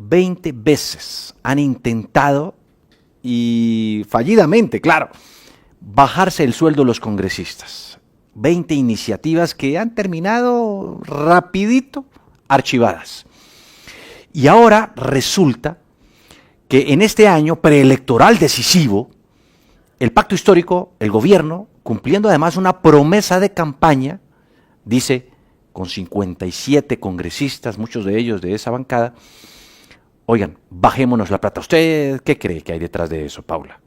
20 veces han intentado, y fallidamente, claro, bajarse el sueldo de los congresistas. 20 iniciativas que han terminado rapidito archivadas. Y ahora resulta que en este año preelectoral decisivo, el pacto histórico, el gobierno, cumpliendo además una promesa de campaña, dice, con 57 congresistas, muchos de ellos de esa bancada, oigan, bajémonos la plata. ¿Usted qué cree que hay detrás de eso, Paula?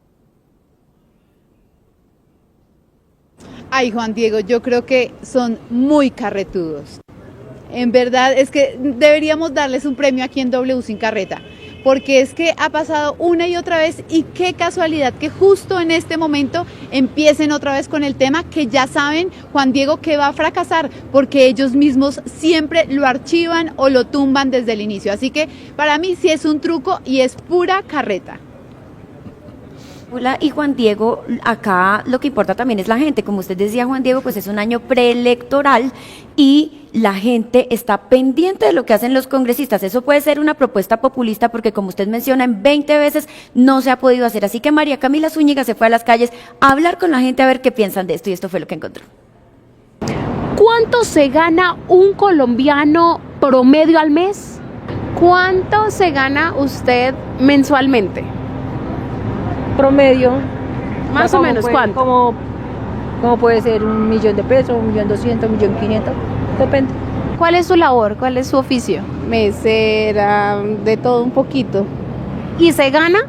Ay, Juan Diego, yo creo que son muy carretudos. En verdad, es que deberíamos darles un premio aquí en W Sin Carreta, porque es que ha pasado una y otra vez y qué casualidad que justo en este momento empiecen otra vez con el tema que ya saben, Juan Diego, que va a fracasar, porque ellos mismos siempre lo archivan o lo tumban desde el inicio. Así que para mí sí es un truco y es pura carreta. Hola, y Juan Diego, acá lo que importa también es la gente. Como usted decía, Juan Diego, pues es un año preelectoral y la gente está pendiente de lo que hacen los congresistas. Eso puede ser una propuesta populista porque, como usted menciona, en 20 veces no se ha podido hacer. Así que María Camila Zúñiga se fue a las calles a hablar con la gente a ver qué piensan de esto, y esto fue lo que encontró. ¿Cuánto se gana un colombiano promedio al mes? ¿Cuánto se gana usted mensualmente? Promedio. Más o menos, ¿cuánto? Como puede ser 1.000.000 pesos, 1.200.000, 1.500.000, depende. ¿Cuál es su labor? ¿Cuál es su oficio? Mesera, de todo un poquito. ¿Y se gana?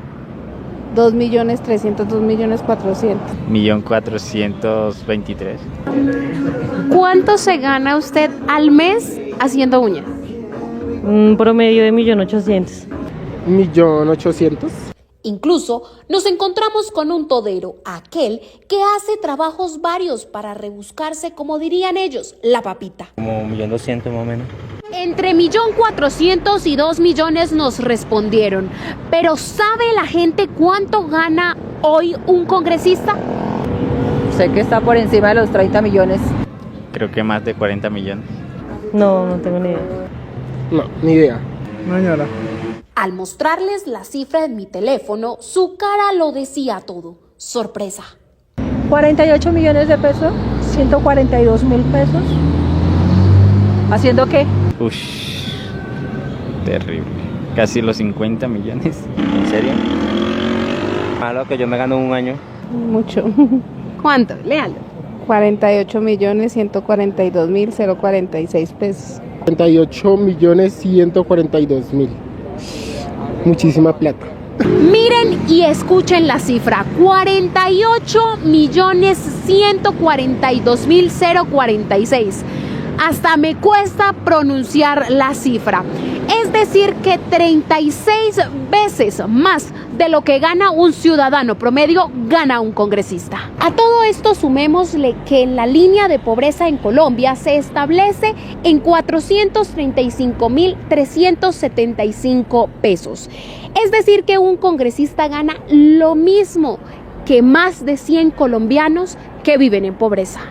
2.300.000, 2.400.000. 1.423.000. ¿Cuánto se gana usted al mes haciendo uñas? Un promedio de 1.800.000. 1.800.000. Incluso nos encontramos con un todero, aquel que hace trabajos varios para rebuscarse, como dirían ellos, la papita. Como 1.200.000 más o menos. Entre 1.400.000 y 2 millones nos respondieron. Pero ¿sabe la gente cuánto gana hoy un congresista? Sé que está por encima de los 30 millones. Creo que más de 40 millones. No tengo ni idea. No, ni idea. Mañana. Al mostrarles la cifra en mi teléfono, su cara lo decía todo. Sorpresa. 48 millones de pesos, 142.000 pesos. ¿Haciendo qué? Ush, terrible. Casi los 50 millones. ¿En serio? Malo que yo me gano un año. Mucho. ¿Cuánto? Léalo. 48.142.046 pesos. 48.142.000. Muchísima plata. Miren y escuchen la cifra, 48.142.046. Hasta me cuesta pronunciar la cifra. Es decir que 36 veces más de lo que gana un ciudadano promedio gana un congresista. A todo esto sumémosle que la línea de pobreza en Colombia se establece en 435.375 pesos. Es decir que un congresista gana lo mismo que más de 100 colombianos que viven en pobreza.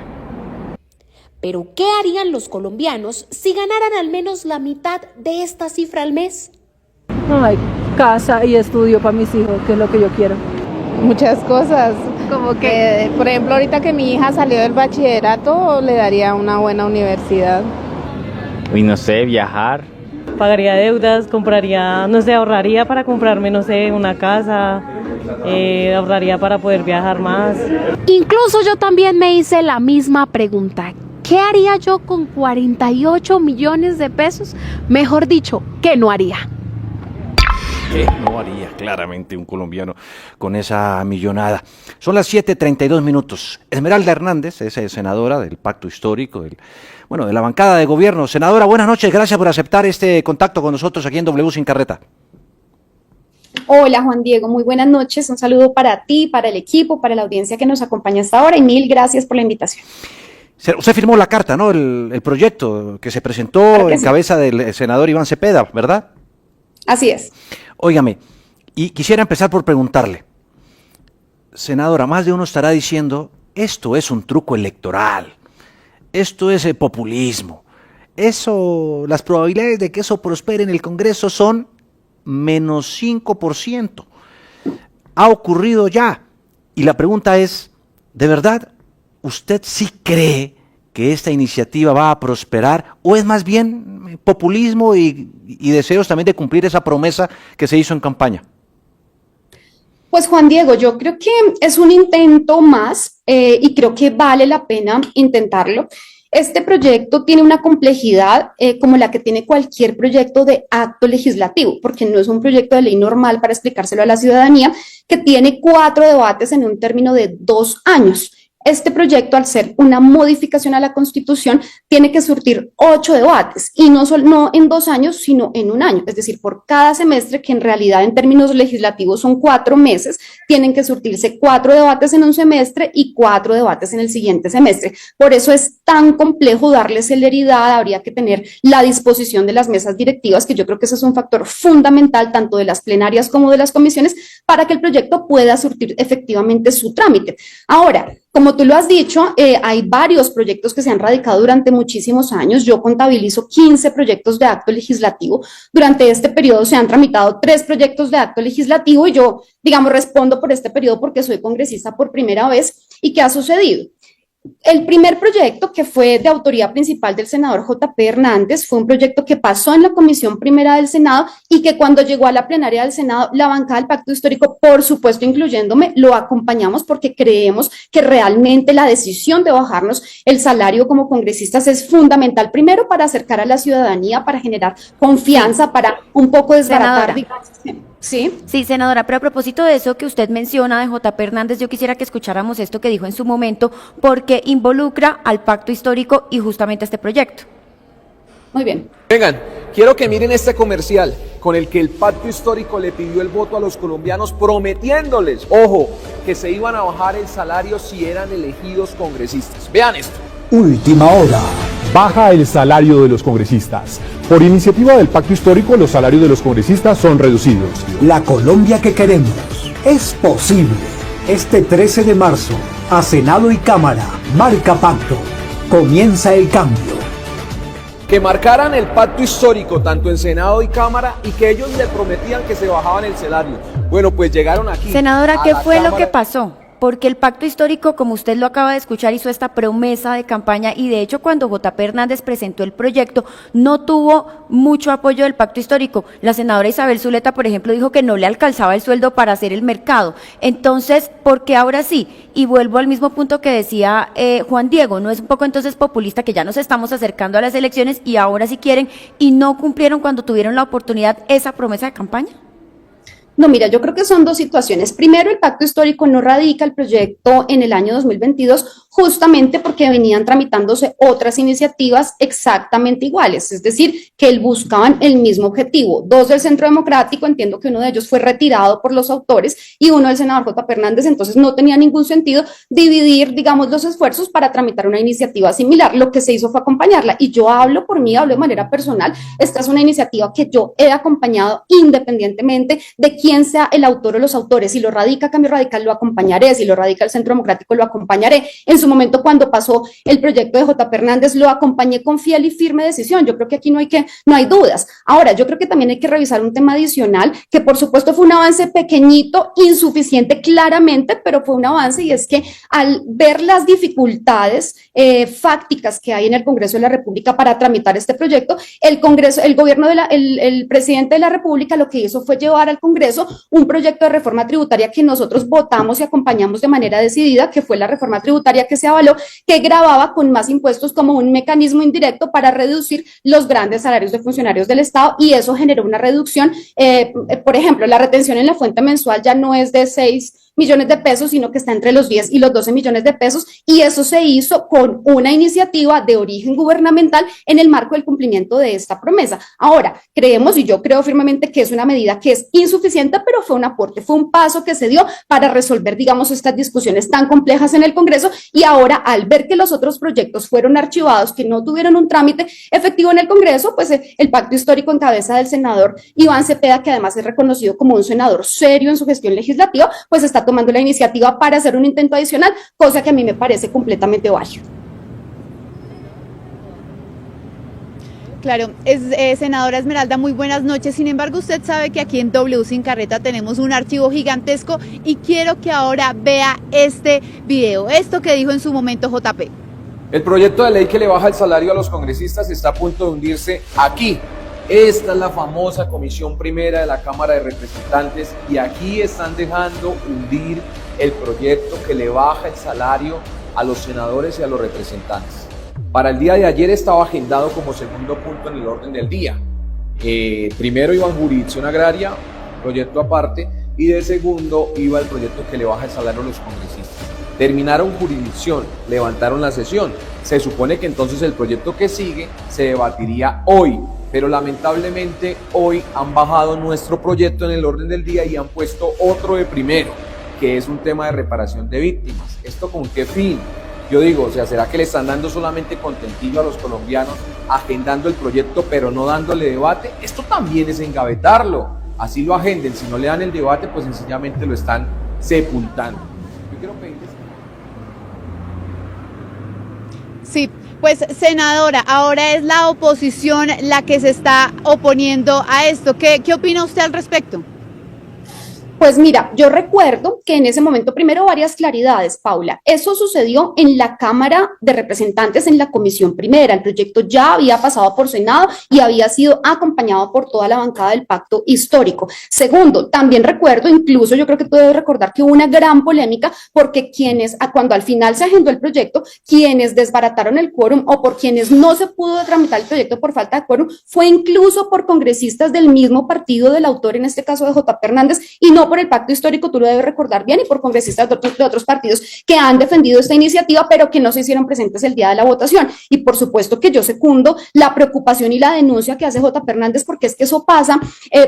Pero ¿qué harían los colombianos si ganaran al menos la mitad de esta cifra al mes? Ay, casa y estudio para mis hijos, que es lo que yo quiero. Muchas cosas. Como que, Por ejemplo, ahorita que mi hija salió del bachillerato, le daría una buena universidad. Y no sé, viajar. Pagaría deudas, compraría, no sé, ahorraría para comprarme, no sé, una casa, ahorraría para poder viajar más. incluso yo también me hice la misma pregunta. ¿Qué haría yo con 48 millones de pesos? Mejor dicho, ¿qué no haría? ¿Qué no haría claramente un colombiano con esa millonada? Son las 7:32. Esmeralda Hernández es senadora del Pacto Histórico, de la bancada de gobierno. Senadora, buenas noches, gracias por aceptar este contacto con nosotros aquí en W Sin Carreta. Hola Juan Diego, muy buenas noches, un saludo para ti, para el equipo, para la audiencia que nos acompaña hasta ahora y mil gracias por la invitación. Usted firmó la carta, ¿no? El proyecto que se presentó Claro que en sí. cabeza del senador Iván Cepeda, ¿verdad? Así es. Óigame, y quisiera empezar por preguntarle, senadora, más de uno estará diciendo, esto es un truco electoral, esto es populismo, las probabilidades de que eso prospere en el Congreso son menos 5%. Ha ocurrido ya. Y la pregunta es, ¿de verdad usted sí cree que esta iniciativa va a prosperar o es más bien populismo y deseos también de cumplir esa promesa que se hizo en campaña? Pues Juan Diego, yo creo que es un intento más y creo que vale la pena intentarlo. Este proyecto tiene una complejidad como la que tiene cualquier proyecto de acto legislativo, porque no es un proyecto de ley normal para explicárselo a la ciudadanía, que tiene 4 debates en un término de 2 años. Este proyecto, al ser una modificación a la Constitución, tiene que surtir 8 debates y no en 2 años, sino en 1 año. Es decir, por cada semestre, que en realidad en términos legislativos son 4 meses, tienen que surtirse 4 debates en un semestre y 4 debates en el siguiente semestre. Por eso es tan complejo darle celeridad. Habría que tener la disposición de las mesas directivas, que yo creo que ese es un factor fundamental tanto de las plenarias como de las comisiones, para que el proyecto pueda surtir efectivamente su trámite. Ahora, como tú lo has dicho, hay varios proyectos que se han radicado durante muchísimos años. Yo contabilizo 15 proyectos de acto legislativo. Durante este periodo se han tramitado 3 proyectos de acto legislativo y yo, digamos, respondo por este periodo porque soy congresista por primera vez. ¿Y qué ha sucedido? El primer proyecto, que fue de autoría principal del senador J.P. Hernández, fue un proyecto que pasó en la Comisión Primera del Senado y que cuando llegó a la plenaria del Senado, la bancada del Pacto Histórico, por supuesto incluyéndome, lo acompañamos porque creemos que realmente la decisión de bajarnos el salario como congresistas es fundamental, primero para acercar a la ciudadanía, para generar confianza, para un poco desbaratar, digamos, ¿sí? Sí, senadora, pero a propósito de eso que usted menciona de J.P. Hernández, yo quisiera que escucháramos esto que dijo en su momento, porque involucra al pacto histórico y justamente este proyecto. Muy bien. Vengan, quiero que miren este comercial con el que el pacto histórico le pidió el voto a los colombianos, prometiéndoles, ojo, que se iban a bajar el salario si eran elegidos congresistas. Vean esto. Última hora. Baja el salario de los congresistas. Por iniciativa del Pacto Histórico, los salarios de los congresistas son reducidos. La Colombia que queremos es posible. Este 13 de marzo, a Senado y Cámara, marca pacto. Comienza el cambio. Que marcaran el pacto histórico tanto en Senado y Cámara y que ellos le prometían que se bajaban el salario. Bueno, pues llegaron aquí. Senadora, ¿qué fue lo que pasó? Porque el pacto histórico, como usted lo acaba de escuchar, hizo esta promesa de campaña y de hecho cuando J.P. Hernández presentó el proyecto no tuvo mucho apoyo del pacto histórico. La senadora Isabel Zuleta, por ejemplo, dijo que no le alcanzaba el sueldo para hacer el mercado. Entonces, ¿por qué ahora sí? Y vuelvo al mismo punto que decía Juan Diego, ¿no es un poco entonces populista que ya nos estamos acercando a las elecciones y ahora sí quieren y no cumplieron cuando tuvieron la oportunidad esa promesa de campaña? No, mira, yo creo que son 2 situaciones. Primero, el pacto histórico no radica el proyecto en el año 2022 justamente porque venían tramitándose otras iniciativas exactamente iguales, es decir, que buscaban el mismo objetivo. 2 del Centro Democrático, entiendo que uno de ellos fue retirado por los autores y uno del senador J.P. Hernández, entonces no tenía ningún sentido dividir, digamos, los esfuerzos para tramitar una iniciativa similar. Lo que se hizo fue acompañarla y yo hablo por mí, hablo de manera personal. Esta es una iniciativa que yo he acompañado independientemente de quién sea el autor o los autores. Si lo radica Cambio Radical, lo acompañaré. Si lo radica el Centro Democrático, lo acompañaré. En su momento, cuando pasó el proyecto de J.P. Hernández, lo acompañé con fiel y firme decisión. Yo creo que aquí no hay dudas. Ahora, yo creo que también hay que revisar un tema adicional, que por supuesto fue un avance pequeñito, insuficiente claramente, pero fue un avance, y es que al ver las dificultades fácticas que hay en el Congreso de la República para tramitar este proyecto, el presidente de la República lo que hizo fue llevar al Congreso un proyecto de reforma tributaria que nosotros votamos y acompañamos de manera decidida, que fue la reforma tributaria que se avaló, que gravaba con más impuestos como un mecanismo indirecto para reducir los grandes salarios de funcionarios del Estado, y eso generó una reducción. Por ejemplo, la retención en la fuente mensual ya no es de 6 millones de pesos, sino que está entre los 10 y los 12 millones de pesos, y eso se hizo con una iniciativa de origen gubernamental en el marco del cumplimiento de esta promesa. Ahora, creemos, y yo creo firmemente que es una medida que es insuficiente, pero fue un aporte, fue un paso que se dio para resolver, digamos, estas discusiones tan complejas en el Congreso, y ahora, al ver que los otros proyectos fueron archivados, que no tuvieron un trámite efectivo en el Congreso, pues el pacto histórico en cabeza del senador Iván Cepeda, que además es reconocido como un senador serio en su gestión legislativa, pues está tomando la iniciativa para hacer un intento adicional, cosa que a mí me parece completamente válido. Claro, senadora Esmeralda, muy buenas noches. Sin embargo, usted sabe que aquí en W Sin Carreta tenemos un archivo gigantesco y quiero que ahora vea este video, esto que dijo en su momento JP. El proyecto de ley que le baja el salario a los congresistas está a punto de hundirse aquí. Esta es la famosa Comisión Primera de la Cámara de Representantes y aquí están dejando hundir el proyecto que le baja el salario a los senadores y a los representantes. Para el día de ayer estaba agendado como segundo punto en el orden del día. Primero iba en jurisdicción agraria, proyecto aparte, y de segundo iba el proyecto que le baja el salario a los congresistas. Terminaron jurisdicción, levantaron la sesión. Se supone que entonces el proyecto que sigue se debatiría hoy, pero lamentablemente hoy han bajado nuestro proyecto en el orden del día y han puesto otro de primero, que es un tema de reparación de víctimas. ¿Esto con qué fin? Yo digo, o sea, ¿será que le están dando solamente contentillo a los colombianos, agendando el proyecto pero no dándole debate? Esto también es engavetarlo. Así lo agenden, si no le dan el debate, pues sencillamente lo están sepultando. Yo quiero pedirles... Sí, pues senadora, ahora es la oposición la que se está oponiendo a esto. ¿Qué opina usted al respecto? Pues mira, yo recuerdo que en ese momento, primero varias claridades, Paula. Eso sucedió en la Cámara de Representantes, en la Comisión Primera. El proyecto ya había pasado por Senado y había sido acompañado por toda la bancada del Pacto Histórico. Segundo, también recuerdo, incluso yo creo que tú debes recordar que hubo una gran polémica porque cuando al final se agendó el proyecto, quienes desbarataron el quórum o por quienes no se pudo tramitar el proyecto por falta de quórum, fue incluso por congresistas del mismo partido del autor, en este caso de JP Hernández, y no por el Pacto Histórico, tú lo debes recordar bien, y por congresistas de otros partidos que han defendido esta iniciativa, pero que no se hicieron presentes el día de la votación. Y por supuesto que yo secundo la preocupación y la denuncia que hace JP Hernández, porque es que eso pasa,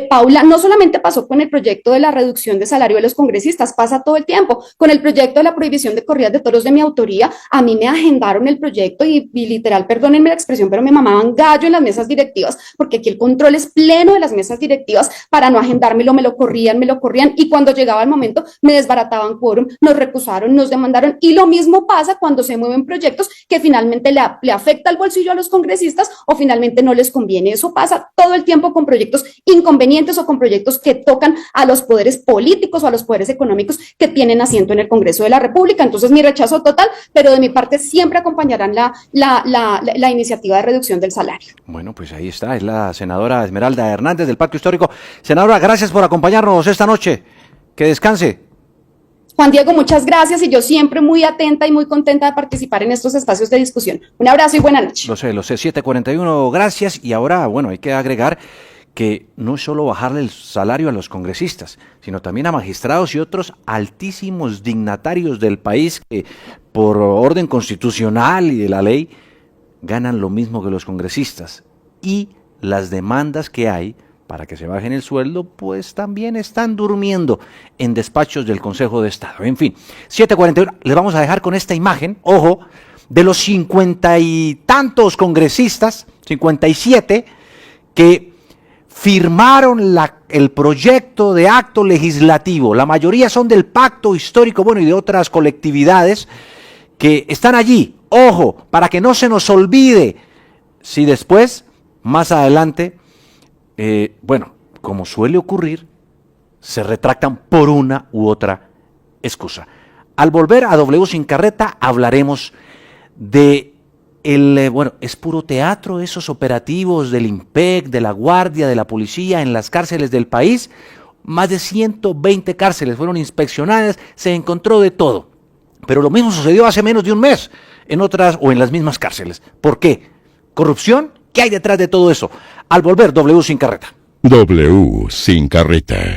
Paula, no solamente pasó con el proyecto de la reducción de salario de los congresistas, pasa todo el tiempo. Con el proyecto de la prohibición de corridas de toros de mi autoría, a mí me agendaron el proyecto y literal, perdónenme la expresión, pero me mamaban gallo en las mesas directivas, porque aquí el control es pleno de las mesas directivas para no agendármelo, me lo corrían, y cuando llegaba el momento me desbarataban quórum, nos recusaron, nos demandaron, y lo mismo pasa cuando se mueven proyectos que finalmente le afecta el bolsillo a los congresistas o finalmente no les conviene. Eso pasa todo el tiempo con proyectos inconvenientes o con proyectos que tocan a los poderes políticos o a los poderes económicos que tienen asiento en el Congreso de la República. Entonces mi rechazo total, pero de mi parte siempre acompañarán la iniciativa de reducción del salario. Bueno, pues ahí está, es la senadora Esmeralda Hernández del Pacto Histórico. Senadora, gracias por acompañarnos esta noche. Que descanse. Juan Diego, muchas gracias, y yo siempre muy atenta y muy contenta de participar en estos espacios de discusión. Un abrazo y buena noche. Lo sé, 7:41, gracias. Y ahora, bueno, hay que agregar que no es solo bajarle el salario a los congresistas, sino también a magistrados y otros altísimos dignatarios del país que, por orden constitucional y de la ley, ganan lo mismo que los congresistas. Y las demandas que hay para que se bajen el sueldo, pues también están durmiendo en despachos del Consejo de Estado. En fin, 7:41, les vamos a dejar con esta imagen, ojo, de los 50 y tantos congresistas, 57, que firmaron el proyecto de acto legislativo. La mayoría son del Pacto Histórico, bueno, y de otras colectividades que están allí. Ojo, para que no se nos olvide, si después, más adelante, bueno, como suele ocurrir, se retractan por una u otra excusa. Al volver a W Sin Carreta hablaremos de bueno, es puro teatro esos operativos del IMPEC, de la Guardia, de la Policía en las cárceles del país. Más de 120 cárceles fueron inspeccionadas, se encontró de todo. Pero lo mismo sucedió hace menos de un mes en otras o en las mismas cárceles. ¿Por qué? ¿Corrupción? ¿Qué hay detrás de todo eso? Al volver, W Sin Carreta. W Sin Carreta.